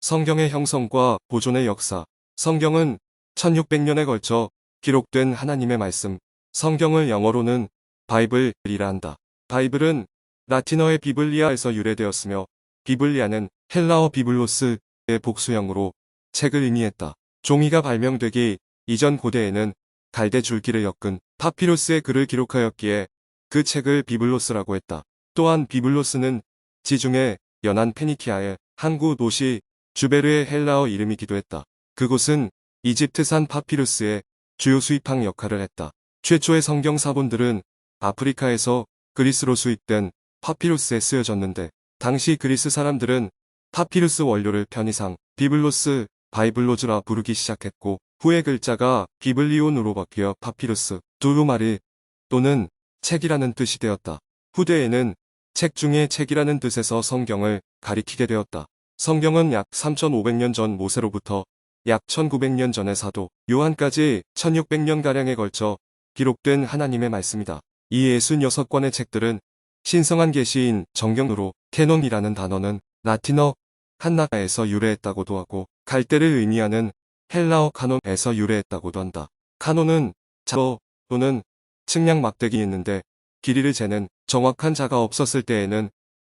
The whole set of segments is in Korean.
성경의 형성과 보존의 역사. 성경은 1600년에 걸쳐 기록된 하나님의 말씀. 성경을 영어로는 바이블이라 한다. 바이블은 라틴어의 비블리아에서 유래되었으며 비블리아는 헬라어 비블로스의 복수형으로 책을 의미했다. 종이가 발명되기 이전 고대에는 갈대 줄기를 엮은 파피루스의 글을 기록하였기에 그 책을 비블로스라고 했다. 또한 비블로스는 지중해 연안 페니키아의 항구 도시 주베르의 헬라어 이름이기도 했다. 그곳은 이집트산 파피루스의 주요 수입항 역할을 했다. 최초의 성경 사본들은 아프리카에서 그리스로 수입된 파피루스에 쓰여졌는데 당시 그리스 사람들은 파피루스 원료를 편의상 비블로스, 바이블로즈라 부르기 시작했고 후에 글자가 비블리온으로 바뀌어 파피루스, 두루마리 또는 책이라는 뜻이 되었다. 후대에는 책 중에 책이라는 뜻에서 성경을 가리키게 되었다. 성경은 약 3500년 전 모세로부터 약 1900년 전의 사도 요한까지 1600년가량에 걸쳐 기록된 하나님의 말씀이다. 이 66권의 책들은 신성한 계시인 정경으로 캐논이라는 단어는 라틴어 칸나에서 유래했다고도 하고 갈대를 의미하는 헬라어 카논에서 유래했다고도 한다. 카논은 자어 또는 측량 막대기 있는데 길이를 재는 정확한 자가 없었을 때에는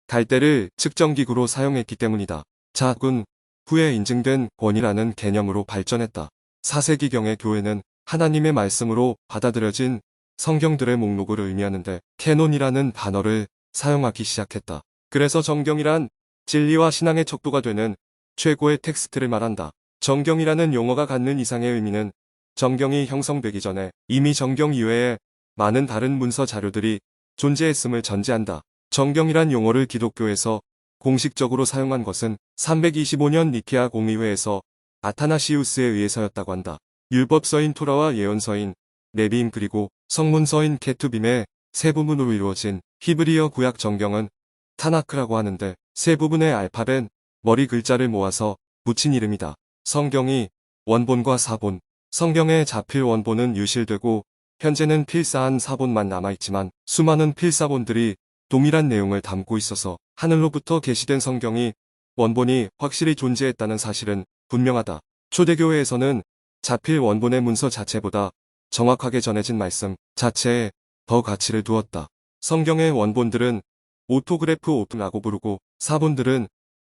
갈대를 측정기구로 사용했기 때문이다. 자군 후에 인증된 권위라는 개념으로 발전했다. 4세기경의 교회는 하나님의 말씀으로 받아들여진 성경들의 목록을 의미하는데 캐논이라는 단어를 사용하기 시작했다. 그래서 정경이란 진리와 신앙의 척도가 되는 최고의 텍스트를 말한다. 정경이라는 용어가 갖는 이상의 의미는 정경이 형성되기 전에 이미 정경 이외에 많은 다른 문서 자료들이 존재했음을 전제한다. 정경이란 용어를 기독교에서 공식적으로 사용한 것은 325년 니케아 공의회에서 아타나시우스에 의해서였다고 한다. 율법서인 토라와 예언서인 네비임 그리고 성문서인 케투빔의 세 부분으로 이루어진 히브리어 구약 정경은 타나크라고 하는데 세 부분의 알파벳, 머리 글자를 모아서 붙인 이름이다. 성경이 원본과 사본. 성경의 자필 원본은 유실되고 현재는 필사한 사본만 남아있지만 수많은 필사본들이 동일한 내용을 담고 있어서 하늘로부터 계시된 성경이 원본이 확실히 존재했다는 사실은 분명하다. 초대교회에서는 자필 원본의 문서 자체보다 정확하게 전해진 말씀 자체에 더 가치를 두었다. 성경의 원본들은 오토그래프 오프라고 부르고 사본들은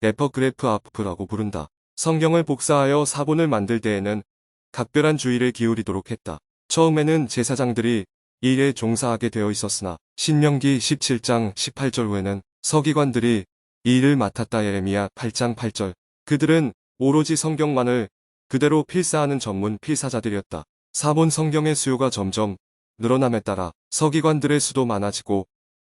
에퍼그래프 아프라고 부른다. 성경을 복사하여 사본을 만들 때에는 각별한 주의를 기울이도록 했다. 처음에는 제사장들이 이 일에 종사하게 되어 있었으나 신명기 17장 18절 후에는 서기관들이 이 일을 맡았다. 예레미야 8장 8절. 그들은 오로지 성경만을 그대로 필사하는 전문 필사자들이었다. 사본 성경의 수요가 점점 늘어남에 따라 서기관들의 수도 많아지고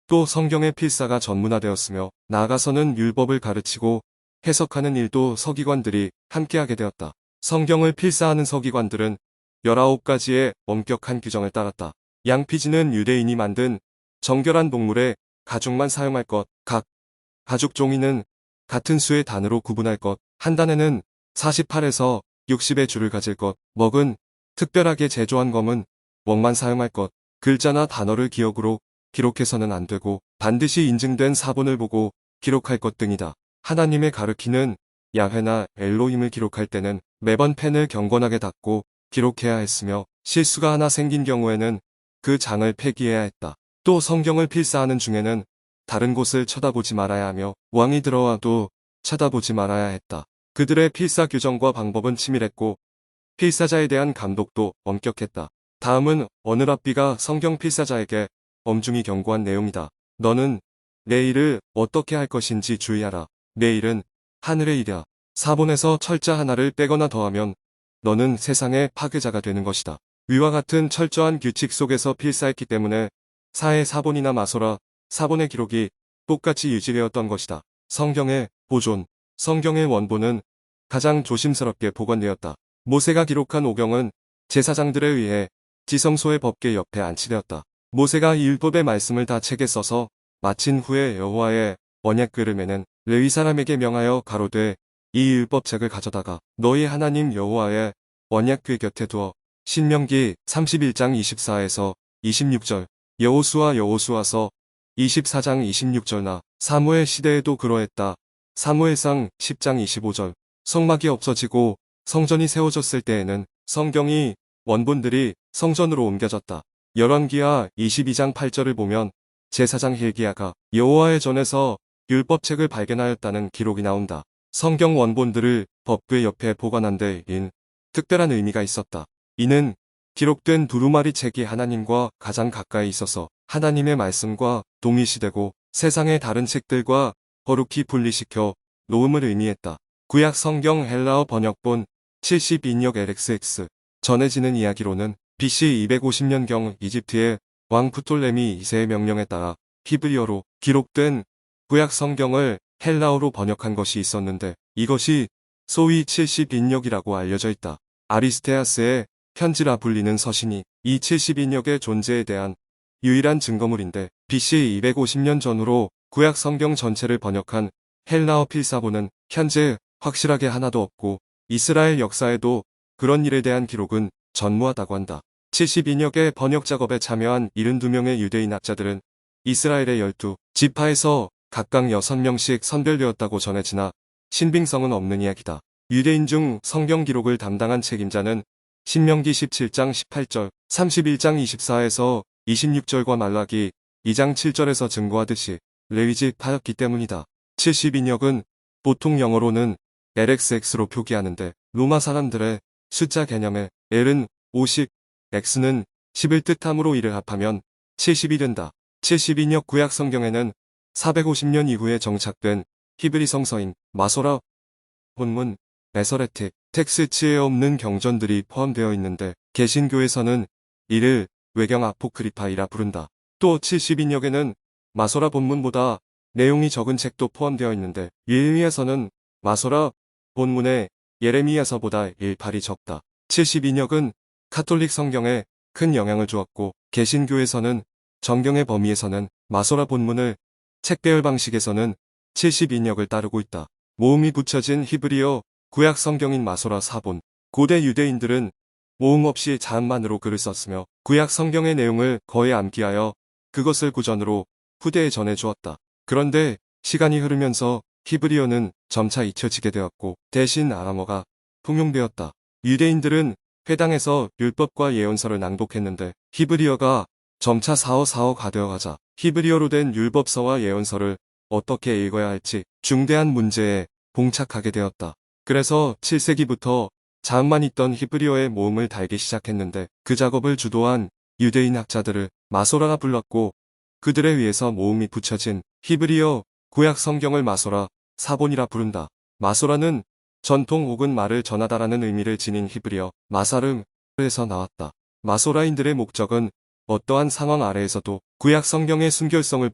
또 성경의 필사가 전문화되었으며 나아가서는 율법을 가르치고 해석하는 일도 서기관들이 함께하게 되었다. 성경을 필사하는 서기관들은 19가지의 엄격한 규정을 따랐다. 양피지는 유대인이 만든 정결한 동물의 가죽만 사용할 것, 각 가죽 종이는 같은 수의 단으로 구분할 것, 한 단에는 48에서 60의 줄을 가질 것, 먹은 특별하게 제조한 검은 웍만 사용할 것, 글자나 단어를 기억으로 기록해서는 안 되고 반드시 인증된 사본을 보고 기록할 것 등이다. 하나님의 가르키는 야훼나 엘로힘을 기록할 때는 매번 펜을 경건하게 닫고 기록해야 했으며 실수가 하나 생긴 경우에는 그 장을 폐기해야 했다. 또 성경을 필사하는 중에는 다른 곳을 쳐다보지 말아야 하며 왕이 들어와도 쳐다보지 말아야 했다. 그들의 필사 규정과 방법은 치밀했고 필사자에 대한 감독도 엄격했다. 다음은 어느랍비가 성경 필사자에게 엄중히 경고한 내용이다. 너는 내 일을 어떻게 할 것인지 주의하라. 내 일은 하늘의 일이야. 사본에서 철자 하나를 빼거나 더하면 너는 세상의 파괴자가 되는 것이다. 위와 같은 철저한 규칙 속에서 필사했기 때문에 사해 사본이나 마소라 사본의 기록이 똑같이 유지되었던 것이다. 성경의 보존. 성경의 원본은 가장 조심스럽게 보관되었다. 모세가 기록한 오경은 제사장들에 의해 지성소의 법궤 옆에 안치되었다. 모세가 이 율법의 말씀을 다 책에 써서 마친 후에 여호와의 언약궤를 레위 사람에게 명하여 가로되 이 율법책을 가져다가 너희 하나님 여호와의 언약궤 곁에 두어. 신명기 31장 24에서 26절, 여호수아서 24장 26절나 사무엘 시대에도 그러했다. 사무엘상 10장 25절. 성막이 없어지고 성전이 세워졌을 때에는 성경이 원본들이 성전으로 옮겨졌다. 열왕기하 22장 8절을 보면 제사장 hil기야가 여호와의 전에서 율법책을 발견하였다는 기록이 나온다. 성경 원본들을 법궤 옆에 보관한 데인 특별한 의미가 있었다. 이는 기록된 두루마리 책이 하나님과 가장 가까이 있어서 하나님의 말씀과 동일시되고 세상의 다른 책들과 거룩히 분리시켜 놓음을 의미했다. 구약 성경 헬라어 번역본 72역 LXX. 전해지는 이야기로는 BC 250년경 이집트의 왕 프톨레미 2세의 명령에 따라 히브리어로 기록된 구약 성경을 헬라어로 번역한 것이 있었는데 이것이 소위 72역이라고 알려져 있다. 아리스테아스의 편지라 불리는 서신이 이 72역의 존재에 대한 유일한 증거물인데 BC 250년 전후로 구약 성경 전체를 번역한 헬라어 필사본은 현재 확실하게 하나도 없고 이스라엘 역사에도 그런 일에 대한 기록은 전무하다고 한다. 72역의 번역 작업에 참여한 72명의 유대인 학자들은 이스라엘의 12지파에서 각각 6명씩 선별되었다고 전해지나 신빙성은 없는 이야기다. 유대인 중 성경 기록을 담당한 책임자는 신명기 17장 18절, 31장 24에서 26절과 말라기 2장 7절에서 증거하듯이 레위지파였기 때문이다. 72역은 보통 영어로는 LXX로 표기하는데 로마 사람들의 숫자 개념에 L은 50, X는 10을 뜻하므로 이를 합하면 70이 된다. 72역 구약 성경에는 450년 이후에 정착된 히브리 성서인 마소라 본문, 메서레틱, 텍스트에 없는 경전들이 포함되어 있는데 개신교에서는 이를 외경 아포크리파이라 부른다. 또 72역에는 마소라 본문보다 내용이 적은 책도 포함되어 있는데 예레미야서는 마소라 본문의 예레미야서보다 1팔이 적다. 72역은 카톨릭 성경에 큰 영향을 주었고 개신교에서는 정경의 범위에서는 마소라 본문을 책배열 방식에서는 72역을 따르고 있다. 모음이 붙여진 히브리어 구약 성경인 마소라 사본. 고대 유대인들은 모음 없이 자음만으로 글을 썼으며 구약 성경의 내용을 거의 암기하여 그것을 구전으로 후대에 전해주었다. 그런데 시간이 흐르면서 히브리어는 점차 잊혀지게 되었고 대신 아람어가 통용되었다. 유대인들은 회당에서 율법과 예언서를 낭독했는데 히브리어가 점차 사어가 되어가자 히브리어로 된 율법서와 예언서를 어떻게 읽어야 할지 중대한 문제에 봉착하게 되었다. 그래서 7세기부터 자음만 있던 히브리어의 모음을 달기 시작했는데 그 작업을 주도한 유대인 학자들을 마소라가 불렀고 그들에 의해서 모음이 붙여진 히브리어 구약 성경을 마소라 사본이라 부른다. 마소라는 전통 혹은 말을 전하다라는 의미를 지닌 히브리어 마사름에서 나왔다. 마소라인들의 목적은 어떠한 상황 아래에서도 구약 성경의 순결성을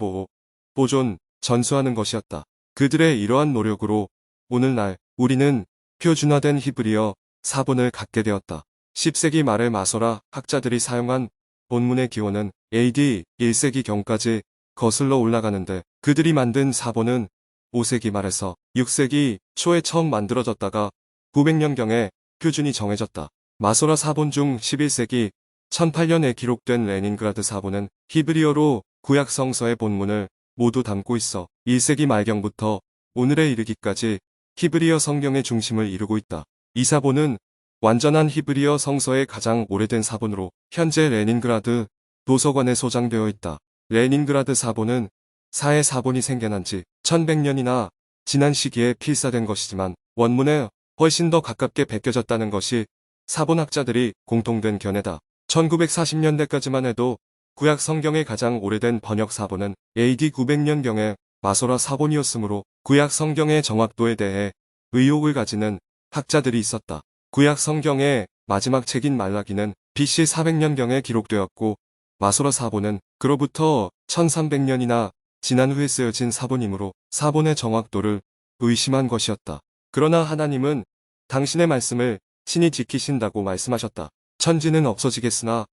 보존, 전수하는 것이었다. 그들의 이러한 노력으로 오늘날 우리는 표준화된 히브리어 사본을 갖게 되었다. 10세기 말에 마소라 학자들이 사용한 본문의 기원은 AD 1세기경까지 거슬러 올라가는데 그들이 만든 사본은 5세기 말에서 6세기 초에 처음 만들어졌다가 900년경에 표준이 정해졌다. 마소라 사본 중 11세기 1008년에 기록된 레닌그라드 사본은 히브리어로 구약 성서의 본문을 모두 담고 있어 1세기 말경부터 오늘에 이르기까지 히브리어 성경의 중심을 이루고 있다. 이 사본은 완전한 히브리어 성서의 가장 오래된 사본으로 현재 레닌그라드 도서관에 소장되어 있다. 레닌그라드 사본은 사해 사본이 생겨난 지 1100년이나 지난 시기에 필사된 것이지만 원문에 훨씬 더 가깝게 베껴졌다는 것이 사본학자들이 공통된 견해다. 1940년대까지만 해도 구약 성경의 가장 오래된 번역 사본은 AD 900년경의 마소라 사본이었으므로 구약 성경의 정확도에 대해 의혹을 가지는 학자들이 있었다. 구약 성경의 마지막 책인 말라기는 BC 400년경에 기록되었고 마소라 사본은 그로부터 1300년이나 지난 후에 쓰여진 사본이므로 사본의 정확도를 의심한 것이었다. 그러나 하나님은 당신의 말씀을 친히 지키신다고 말씀하셨다. 천지는 없어지겠으나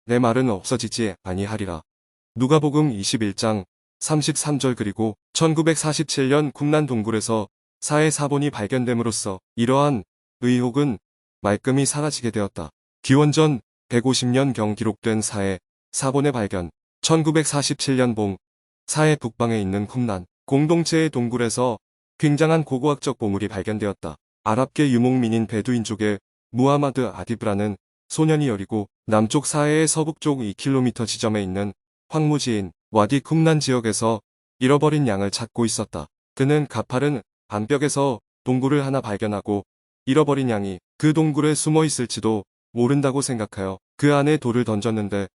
내 말은 없어지지 아니하리라. 누가복음 21장 33절. 그리고 1947년 kumnan 동굴에서 사해 사본이 발견됨으로써 이러한 의혹은 말끔히 사라지게 되었다. 기원전 150년경 기록된 사해 사본의 발견. 1947년 봄 사해 북방에 있는 kumnan 공동체의 동굴에서 굉장한 고고학적 보물이 발견되었다. 아랍계 유목민인 베두인족의 무하마드 아디브라는 소년이 여리고 남쪽 사해의 서북쪽 2km 지점에 있는 황무지인 와디 쿰난 지역에서 잃어버린 양을 찾고 있었다. 그는 가파른 암벽에서 동굴을 하나 발견하고 잃어버린 양이 그 동굴에 숨어 있을지도 모른다고 생각하여 그 안에 돌을 던졌는데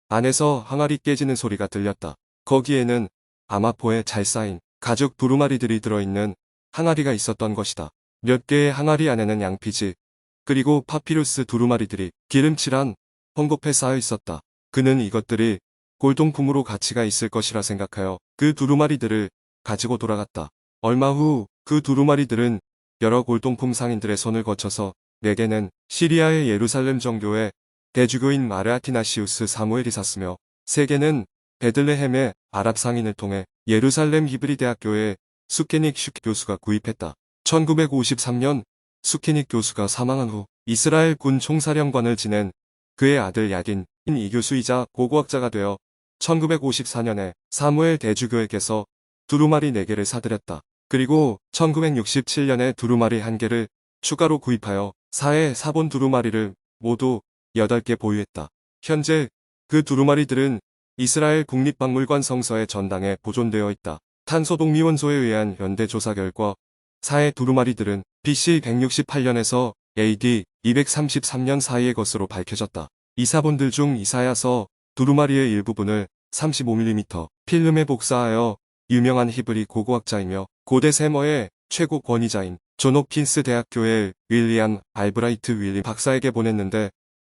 안에서 항아리 깨지는 소리가 들렸다. 거기에는 아마포에 잘 쌓인 가죽 두루마리들이 들어있는 항아리가 있었던 것이다. 몇 개의 항아리 안에는 양피지 그리고 파피루스 두루마리들이 기름칠한 헝겊에 쌓여 있었다. 그는 이것들이 골동품으로 가치가 있을 것이라 생각하여 그 두루마리들을 가지고 돌아갔다. 얼마 후 그 두루마리들은 여러 골동품 상인들의 손을 거쳐서 4개는 시리아의 예루살렘 정교회 대주교인 마르아티나시우스 사무엘이 샀으며 3개는 베들레헴의 아랍 상인을 통해 예루살렘 히브리 대학교의 수케닉 슈 교수가 구입했다. 1953년 수케닉 교수가 사망한 후 이스라엘 군 총사령관을 지낸 그의 아들 야긴 이 교수이자 고고학자가 되어 1954년에 사무엘 대주교에게서 두루마리 4개를 사들였다. 그리고 1967년에 두루마리 1개를 추가로 구입하여 사해 사본 두루마리를 모두 8개 보유했다. 현재 그 두루마리들은 이스라엘 국립박물관 성서의 전당에 보존되어 있다. 탄소독미원소에 의한 현대 조사 결과 사해 두루마리들은 BC 168년에서 AD 233년 사이의 것으로 밝혀졌다. 이 사본들 중 이사야서 두루마리의 일부분을 35mm 필름에 복사하여 유명한 히브리 고고학자이며 고대 세머의 최고 권위자인 존 홉킨스 대학교의 윌리엄 알브라이트 윌리 박사에게 보냈는데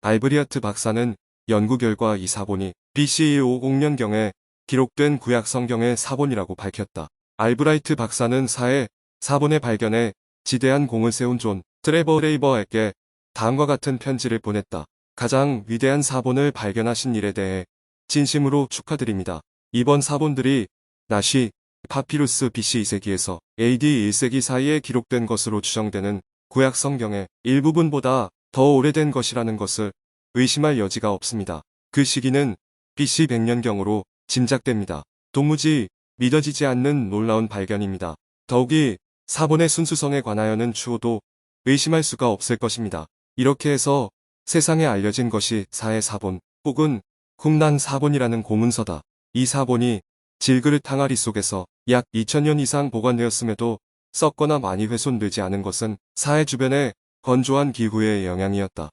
알브리아트 박사는 연구 결과 이 사본이 BC 50년경에 기록된 구약 성경의 사본이라고 밝혔다. 알브라이트 박사는 사해 사본의 발견에 지대한 공을 세운 존 트레버 레이버에게 다음과 같은 편지를 보냈다. 가장 위대한 사본을 발견하신 일에 대해 진심으로 축하드립니다. 이번 사본들이 나시 파피루스 BC 2세기에서 AD 1세기 사이에 기록된 것으로 추정되는 구약 성경의 일부분보다 더 오래된 것이라는 것을 의심할 여지가 없습니다. 그 시기는 BC 100년경으로 짐작됩니다. 도무지 믿어지지 않는 놀라운 발견입니다. 더욱이 사본의 순수성에 관하여는 추호도 의심할 수가 없을 것입니다. 이렇게 해서 세상에 알려진 것이 사해 사본 혹은 쿰난 사본이라는 고문서다. 이 사본이 질그릇 항아리 속에서 약 2000년 이상 보관되었음에도 썩거나 많이 훼손되지 않은 것은 사해 주변의 건조한 기후의 영향이었다.